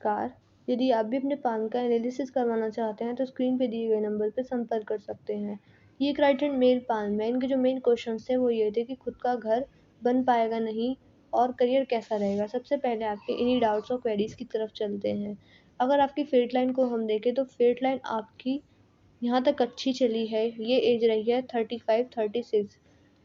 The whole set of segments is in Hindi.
कार यदि आप भी अपने पान का एनालिसिस करवाना चाहते हैं तो स्क्रीन पे दिए गए नंबर पे संपर्क कर सकते हैं। ये एक राइट हैंड मेल पान में इनके जो मेन क्वेश्चंस थे वो ये थे कि खुद का घर बन पाएगा नहीं और करियर कैसा रहेगा। सबसे पहले आपके इन्हीं डाउट्स और क्वेरीज की तरफ चलते हैं। अगर आपकी फेट लाइन को हम देखें तो फेट लाइन आपकी यहाँ तक अच्छी चली है। ये एज रही है 35-36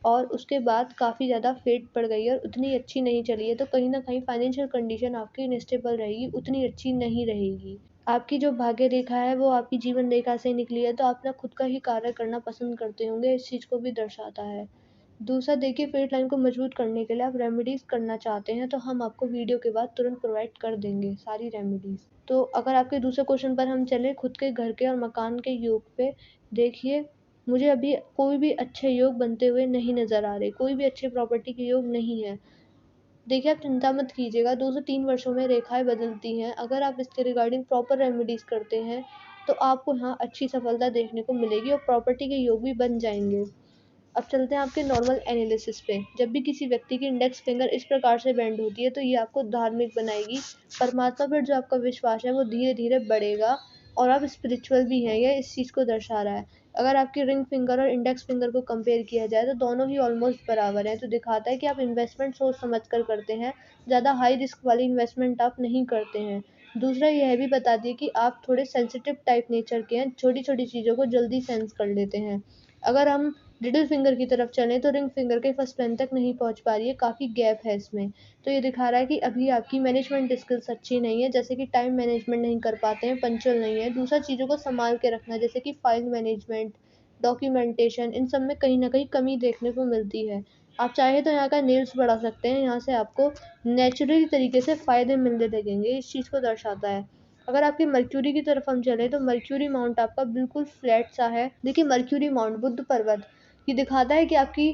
और उसके बाद काफ़ी ज़्यादा फेड पड़ गई है और उतनी अच्छी नहीं चली है, तो कहीं न कहीं फाइनेंशियल कंडीशन आपकी अनस्टेबल रहेगी, उतनी अच्छी नहीं रहेगी। आपकी जो भाग्य रेखा है वो आपकी जीवन रेखा से निकली है, तो आप ना खुद का ही कार्य करना पसंद करते होंगे, इस चीज़ को भी दर्शाता है। दूसरा देखिए, फेट लाइन को मजबूत करने के लिए आप रेमेडीज़ करना चाहते हैं तो हम आपको वीडियो के बाद तुरंत प्रोवाइड कर देंगे सारी रेमेडीज़। तो अगर आपके दूसरे क्वेश्चन पर हम चलें, खुद के घर के और मकान के योग पे, देखिए मुझे अभी कोई भी अच्छे योग बनते हुए नहीं नज़र आ रहे, कोई भी अच्छे प्रॉपर्टी के योग नहीं है। देखिए, आप चिंता मत कीजिएगा, 2 से 3 वर्षों में रेखाएँ बदलती हैं। अगर आप इसके रिगार्डिंग प्रॉपर रेमेडीज़ करते हैं, तो आपको यहाँ अच्छी सफलता देखने को मिलेगी और प्रॉपर्टी के योग भी बन जाएँगे। अब चलते हैं आपके नॉर्मल एनालिसिस पे। जब भी किसी व्यक्ति की इंडेक्स फिंगर इस प्रकार से बेंड होती है तो ये आपको धार्मिक बनाएगी। परमात्मा पर जो आपका विश्वास है वो धीरे-धीरे बढ़ेगा और आप स्पिरिचुअल भी हैं, ये इस चीज़ को दर्शा रहा है। अगर आपकी रिंग फिंगर और इंडेक्स फिंगर को कंपेयर किया जाए तो दोनों ही ऑलमोस्ट बराबर हैं, तो दिखाता है कि आप इन्वेस्टमेंट सोच समझ कर करते हैं, ज़्यादा हाई रिस्क वाली इन्वेस्टमेंट आप नहीं करते हैं। दूसरा यह भी बताती है कि आप थोड़े सेंसिटिव टाइप नेचर के हैं, छोटी-छोटी चीज़ों को जल्दी सेंस कर लेते हैं। अगर हम लिटिल फिंगर की तरफ चलें तो रिंग फिंगर के फर्स्ट प्लेन तक नहीं पहुंच पा रही है, काफ़ी गैप है इसमें। तो ये दिखा रहा है कि अभी आपकी मैनेजमेंट स्किल्स अच्छी नहीं है, जैसे कि टाइम मैनेजमेंट नहीं कर पाते हैं, पंक्चुअल नहीं है। दूसरा, चीज़ों को संभाल के रखना, जैसे कि फाइल मैनेजमेंट, डॉक्यूमेंटेशन, इन सब में कहीं न कहीं कमी देखने को मिलती है। आप चाहे तो यहाँ का नेल्स बढ़ा सकते हैं, यहाँ से आपको नेचुरली तरीके से फ़ायदे मिलने लगेंगे, इस चीज़ को दर्शाता है। अगर आपकी मर्क्यूरी की तरफ हम चलें तो मर्क्यूरी माउंट आपका बिल्कुल फ्लैट सा है। देखिए, मर्क्यूरी माउंट बुध पर्वत ये दिखाता है कि आपकी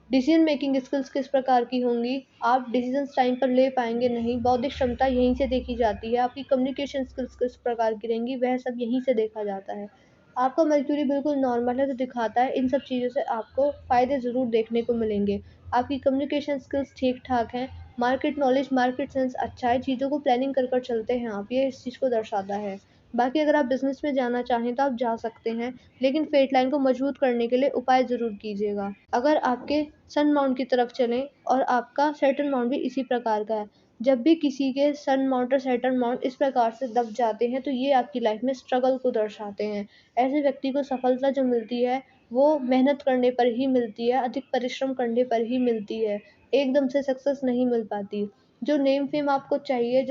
डिसीजन मेकिंग स्किल्स किस प्रकार की होंगी, आप डिसीजंस टाइम पर ले पाएँगे नहीं, बौद्धिक क्षमता यहीं से देखी जाती है, आपकी कम्युनिकेशन स्किल्स किस प्रकार की रहेंगी, वह सब यहीं से देखा जाता है। आपका मर्क्यूरी बिल्कुल नॉर्मल है, तो दिखाता है इन सब चीज़ों से आपको फ़ायदे ज़रूर देखने को मिलेंगे। आपकी कम्युनिकेशन स्किल्स ठीक-ठाक हैं, मार्केट नॉलेज, मार्केट सेंस अच्छा है, चीज़ों को प्लानिंग कर कर चलते हैं आप, ये इस चीज़ को दर्शाता है। बाकी अगर आप बिज़नेस में जाना चाहें तो आप जा सकते हैं, लेकिन फेट लाइन को मजबूत करने के लिए उपाय ज़रूर कीजिएगा। अगर आपके सन माउंट की तरफ चलें और आपका सैटर्न माउंट भी इसी प्रकार का है, जब भी किसी के सन माउंट और सैटर्न माउंट इस प्रकार से दब जाते हैं तो ये आपकी लाइफ में स्ट्रगल को दर्शाते हैं। ऐसे व्यक्ति को सफलता जो मिलती है वो मेहनत करने पर ही मिलती है, अधिक परिश्रम करने पर ही मिलती है, एकदम से सक्सेस नहीं मिल पाती। जो नेम फेम आपको चाहिए,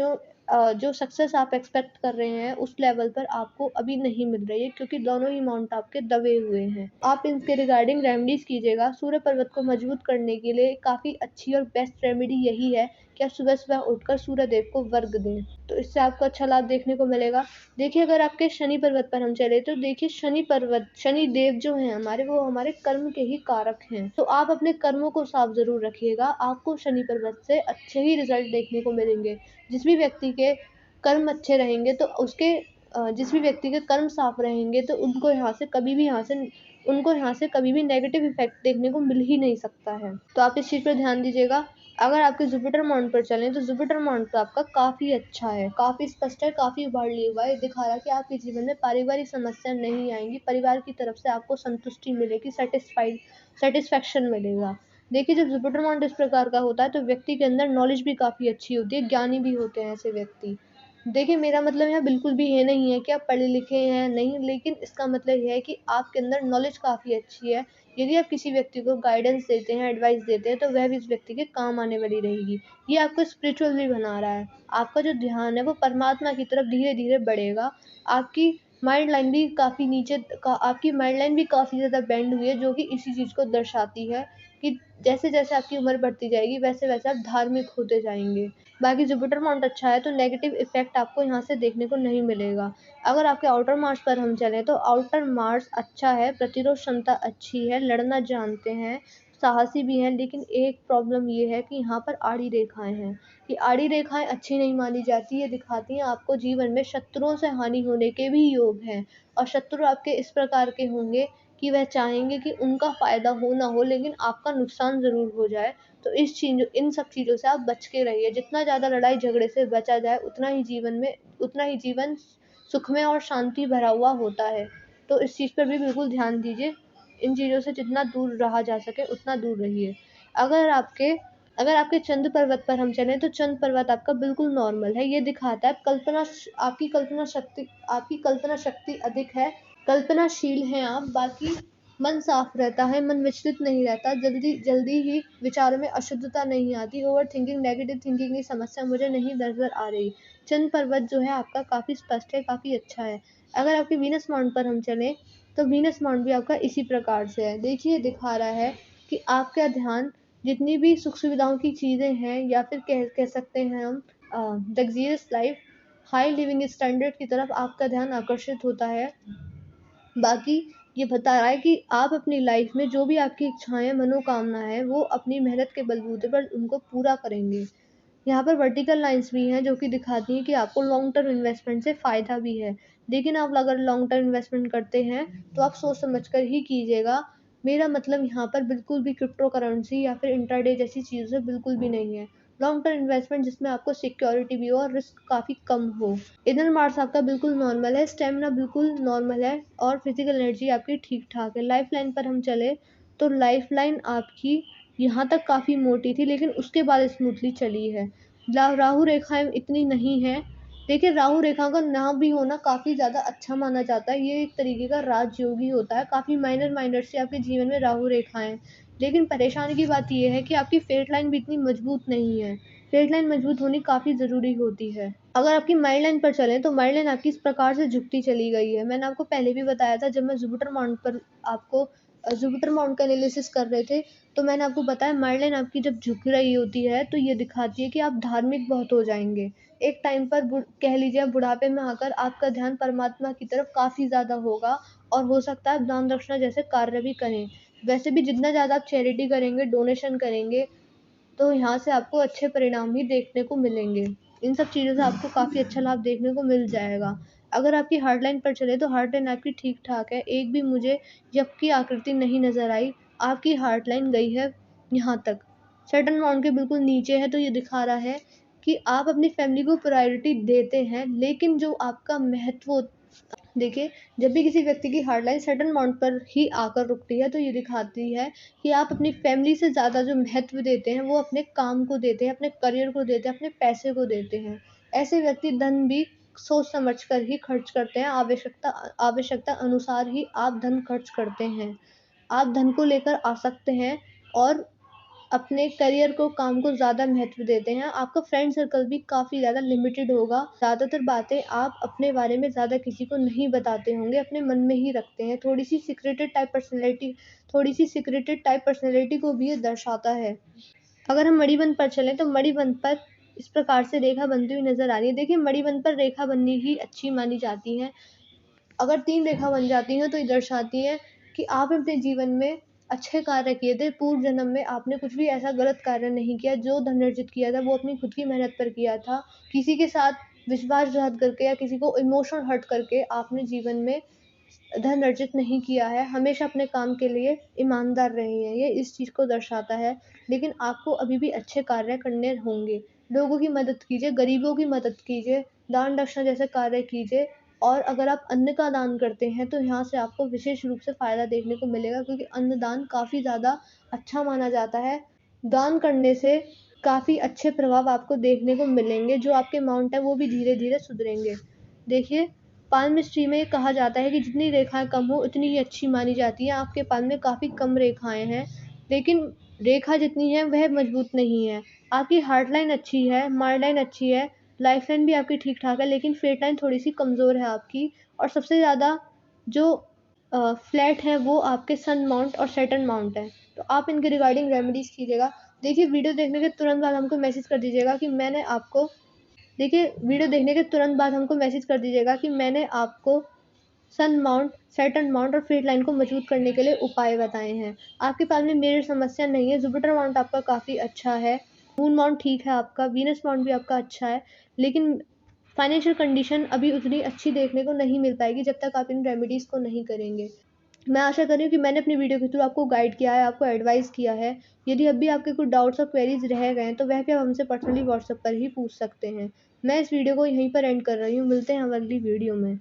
जो सक्सेस आप एक्सपेक्ट कर रहे हैं उस लेवल पर आपको अभी नहीं मिल रही है, क्योंकि दोनों ही माउंट आपके दबे हुए हैं। आप इनके रिगार्डिंग रेमेडीज़ कीजिएगा। सूर्य पर्वत को मजबूत करने के लिए काफ़ी अच्छी और बेस्ट रेमेडी यही है कि आप सुबह-सुबह उठकर सूर्य देव को वर्घ दें, तो इससे आपको अच्छा लाभ देखने को मिलेगा। देखिए, अगर आपके शनि पर्वत पर हम चले तो देखिए, शनि देव जो हैं हमारे, वो हमारे कर्म के ही कारक हैं। तो आप अपने कर्मों को साफ ज़रूर रखिएगा, आपको शनि पर्वत से अच्छे ही रिज़ल्ट देखने को मिलेंगे। जिस भी व्यक्ति के कर्म अच्छे रहेंगे तो जिस भी व्यक्ति के कर्म साफ रहेंगे तो उनको यहाँ से कभी भी नेगेटिव इफ़ेक्ट देखने को मिल ही नहीं सकता है। तो आप इस चीज़ पे ध्यान दीजिएगा। अगर आपके जुपिटर माउंट पर चलें तो जुपिटर माउंट तो आपका काफ़ी अच्छा है, काफ़ी स्पष्ट है, काफ़ी उभार लिया हुआ है। ये दिखा रहा है कि आपके जीवन में पारिवारिक समस्या नहीं आएँगी, परिवार की तरफ से आपको संतुष्टि मिलेगी, सैटिस्फैक्शन मिलेगा। देखिए, जब जुपिटर माउंट इस प्रकार का होता है तो व्यक्ति के अंदर नॉलेज भी काफ़ी अच्छी होती है, ज्ञानी भी होते हैं ऐसे व्यक्ति। देखिए, मेरा मतलब यहाँ बिल्कुल भी ये नहीं है कि आप पढ़े लिखे हैं, नहीं, लेकिन इसका मतलब ये है कि आपके अंदर नॉलेज काफ़ी अच्छी है। यदि आप किसी व्यक्ति को गाइडेंस देते हैं, एडवाइस देते हैं, तो वह भी उस व्यक्ति के काम आने वाली रहेगी। ये आपको स्पिरिचुअल भी बना रहा है। आपका जो ध्यान है वो परमात्मा की तरफ धीरे-धीरे बढ़ेगा। आपकी आपकी माइंड लाइन भी काफ़ी ज़्यादा बेंड हुई है, जो कि इसी चीज़ को दर्शाती है कि जैसे-जैसे आपकी उम्र बढ़ती जाएगी, वैसे-वैसे आप धार्मिक होते जाएँगे। बाकी जुपिटर माउंट अच्छा है तो नेगेटिव इफ़ेक्ट आपको यहाँ से देखने को नहीं मिलेगा। अगर आपके आउटर मार्स पर हम चलें तो आउटर मार्स अच्छा है, प्रतिरोध क्षमता अच्छी है, लड़ना जानते हैं, साहसी भी हैं, लेकिन एक प्रॉब्लम ये है कि यहाँ पर आड़ी रेखाएँ हैं। ये आड़ी रेखाएँ अच्छी नहीं मानी जाती, ये दिखाती हैं आपको जीवन में शत्रुओं से हानि होने के भी योग हैं और शत्रु आपके इस प्रकार के होंगे कि वह चाहेंगे कि उनका फ़ायदा हो ना हो लेकिन आपका नुकसान ज़रूर हो जाए। तो इन सब चीज़ों से आप बच के रहिए। जितना ज़्यादा लड़ाई झगड़े से बचा जाए उतना ही जीवन सुखमय और शांति भरा हुआ होता है। तो इस चीज़ पर भी बिल्कुल ध्यान दीजिए। इन चीज़ों से जितना दूर रहा जा सके उतना दूर रहिए। अगर आपके अगर आपके चंद्र पर्वत पर हम चलें तो चंद्र पर्वत आपका बिल्कुल नॉर्मल है। ये दिखाता है आपकी कल्पना शक्ति अधिक है, कल्पनाशील हैं आप। बाकी मन साफ रहता है, मन विचलित नहीं रहता, जल्दी जल्दी ही विचारों में अशुद्धता नहीं आती। ओवर थिंकिंग, नेगेटिव थिंकिंग की समस्या मुझे नहीं नज़र आ रही। चंद्र पर्वत जो है आपका काफ़ी स्पष्ट है, काफ़ी अच्छा है। अगर आपके वीनस माउंट पर हम चलें तो वीनस माउंट भी आपका इसी प्रकार से है। देखिए दिखा रहा है कि आपका ध्यान जितनी भी सुख सुविधाओं की चीज़ें हैं या फिर कह सकते हैं हम luxurious life, high living standard की तरफ आपका ध्यान आकर्षित होता है। बाकी ये बता रहा है कि आप अपनी लाइफ में जो भी आपकी इच्छाएँ, मनोकामना है, वो अपनी मेहनत के बलबूते पर उनको पूरा करेंगे। यहाँ पर वर्टिकल लाइन्स भी हैं जो कि दिखाती हैं कि आपको लॉन्ग टर्म इन्वेस्टमेंट से फ़ायदा भी है। लेकिन आप अगर लॉन्ग टर्म इन्वेस्टमेंट करते हैं तो आप सोच समझ कर ही कीजिएगा। मेरा मतलब यहाँ पर बिल्कुल भी क्रिप्टो करेंसी या फिर इंट्राडे जैसी चीज़ें बिल्कुल भी नहीं है। लॉन्ग टर्म इन्वेस्टमेंट जिसमें आपको सिक्योरिटी भी हो और रिस्क काफ़ी कम हो। इनर मार्स आपका बिल्कुल नॉर्मल है, स्टेमिना बिल्कुल नॉर्मल है और फिजिकल एनर्जी आपकी ठीक ठाक है। लाइफ लाइन पर हम चले तो लाइफ लाइन आपकी यहाँ तक काफ़ी मोटी थी लेकिन उसके बाद स्मूथली चली है। राहु रेखाएँ इतनी नहीं हैं। देखिए राहु रेखा का ना भी होना काफ़ी ज़्यादा अच्छा माना जाता है। ये एक तरीके का राजयोग ही होता है। काफ़ी माइनर से आपके जीवन में राहु रेखाएँ। लेकिन परेशानी की बात ये है कि आपकी फेट लाइन भी इतनी मजबूत नहीं है। फेट लाइन मजबूत होनी काफ़ी ज़रूरी होती है। अगर आपकी माइल्ड लाइन पर चलें तो माइल्ड लाइन आपकी इस प्रकार से झुकती चली गई है। मैंने आपको पहले भी बताया था जब मैं जुपिटर माउंट का एनालिसिस कर रहे थे तो मैंने आपको बताया माइल्ड लाइन आपकी जब झुक रही होती है तो ये दिखाती है कि आप धार्मिक बहुत हो जाएँगे। एक टाइम पर कह लीजिए आप बुढ़ापे में आकर आपका ध्यान परमात्मा की तरफ काफ़ी ज़्यादा होगा और हो सकता है आप दान दक्षिणा जैसे कार्य भी करें। वैसे भी जितना ज़्यादा आप चैरिटी करेंगे, डोनेशन करेंगे तो यहाँ से आपको अच्छे परिणाम भी देखने को मिलेंगे। इन सब चीज़ों से आपको काफ़ी अच्छा लाभ देखने को मिल जाएगा। अगर आपकी हार्ट लाइन पर चले तो हार्ट लाइन आपकी ठीक-ठाक है, एक भी मुझे यप की आकृति नहीं नज़र आई। आपकी हार्ट लाइन गई है यहाँ तक। सैटर्न माउंट के बिल्कुल नीचे है तो ये दिखा रहा है कि आप अपनी फैमिली को प्रायोरिटी देते हैं, लेकिन जो आपका महत्व देखिए, जब भी किसी व्यक्ति की हार्ट लाइन सैटर्न माउंट पर ही आकर रुकती है, तो ये दिखाती है कि आप अपनी फैमिली से ज़्यादा जो महत्व देते हैं, वो अपने काम को देते हैं, अपने करियर को देते हैं, अपने पैसे को देते हैं। ऐसे व्यक्ति धन भी सोच समझ कर ही खर्च करते हैं, आवश्यकता अनुसार ही आप धन खर्च करते हैं। आप धन को लेकर आसक्त हैं और अपने करियर को, काम को ज़्यादा महत्व देते हैं। आपका फ्रेंड सर्कल भी काफ़ी ज़्यादा लिमिटेड होगा। ज़्यादातर बातें आप अपने बारे में ज़्यादा किसी को नहीं बताते होंगे, अपने मन में ही रखते हैं। थोड़ी-सी सीक्रेटेड टाइप पर्सनैलिटी को भी ये दर्शाता है। अगर हम मणिबंध पर चलें तो मणिबंध पर इस प्रकार से रेखा बनती हुई नज़र आ रही है। देखिए मणिबंध पर रेखा बननी ही अच्छी मानी जाती है। अगर 3 रेखा बन जाती हैं तो ये दर्शाती हैं कि आप अपने जीवन में अच्छे कार्य किए थे। पूर्व जन्म में आपने कुछ भी ऐसा गलत कार्य नहीं किया, जो धन अर्जित किया था वो अपनी खुद की मेहनत पर किया था। किसी के साथ विश्वासघात करके या किसी को इमोशनल हर्ट करके आपने जीवन में धन अर्जित नहीं किया है, हमेशा अपने काम के लिए ईमानदार रहे हैं, ये इस चीज़ को दर्शाता है। लेकिन आपको अभी भी अच्छे कार्य करने होंगे। लोगों की मदद कीजिए, गरीबों की मदद कीजिए, दान दक्षिणा जैसे कार्य कीजिए और अगर आप अन्न का दान करते हैं तो यहाँ से आपको विशेष रूप से फ़ायदा देखने को मिलेगा क्योंकि अन्नदान काफ़ी ज़्यादा अच्छा माना जाता है। दान करने से काफ़ी अच्छे प्रभाव आपको देखने को मिलेंगे, जो आपके माउंट है वो भी धीरे-धीरे सुधरेंगे। देखिए पाल्मिस्ट्री में कहा जाता है कि जितनी रेखाएँ कम हो उतनी ही अच्छी मानी जाती हैं। आपके पाल में काफ़ी कम रेखाएँ हैं, लेकिन रेखा जितनी है वह मज़बूत नहीं है। आपकी हार्ट लाइन अच्छी है, माइल्ड लाइन अच्छी है, लाइफ लाइन भी आपकी ठीक-ठाक है, लेकिन फेट लाइन थोड़ी-सी कमज़ोर है आपकी और सबसे ज़्यादा जो फ्लैट है वो आपके सन माउंट और सैटर्न माउंट है। तो आप इनके रिगार्डिंग रेमेडीज़ कीजिएगा। देखिए वीडियो देखने के तुरंत बाद हमको मैसेज कर दीजिएगा कि मैंने आपको देखिए वीडियो देखने के तुरंत बाद हमको मैसेज कर दीजिएगा कि मैंने आपको सन माउंट, सैटर्न माउंट और फेट लाइन को मजबूत करने के लिए उपाय बताए हैं। आपके पास में मेजर समस्या नहीं है, जुपिटर माउंट आपका काफ़ी अच्छा है, मून माउंट ठीक है आपका, वीनस माउंट भी आपका अच्छा है, लेकिन फाइनेंशियल कंडीशन अभी उतनी अच्छी देखने को नहीं मिल पाएगी जब तक आप इन रेमेडीज़ को नहीं करेंगे। मैं आशा कर रही हूँ कि मैंने अपनी वीडियो के थ्रू आपको गाइड किया है, आपको एडवाइस किया है। यदि अब भी आपके कुछ डाउट्स और क्वेरीज़ रह गए हैं, तो वह भी आप हमसे पर्सनली व्हाट्सएप पर ही पूछ सकते हैं। मैं इस वीडियो को यहीं पर एंड कर रही हूँ, मिलते हैं हम अगली वीडियो में।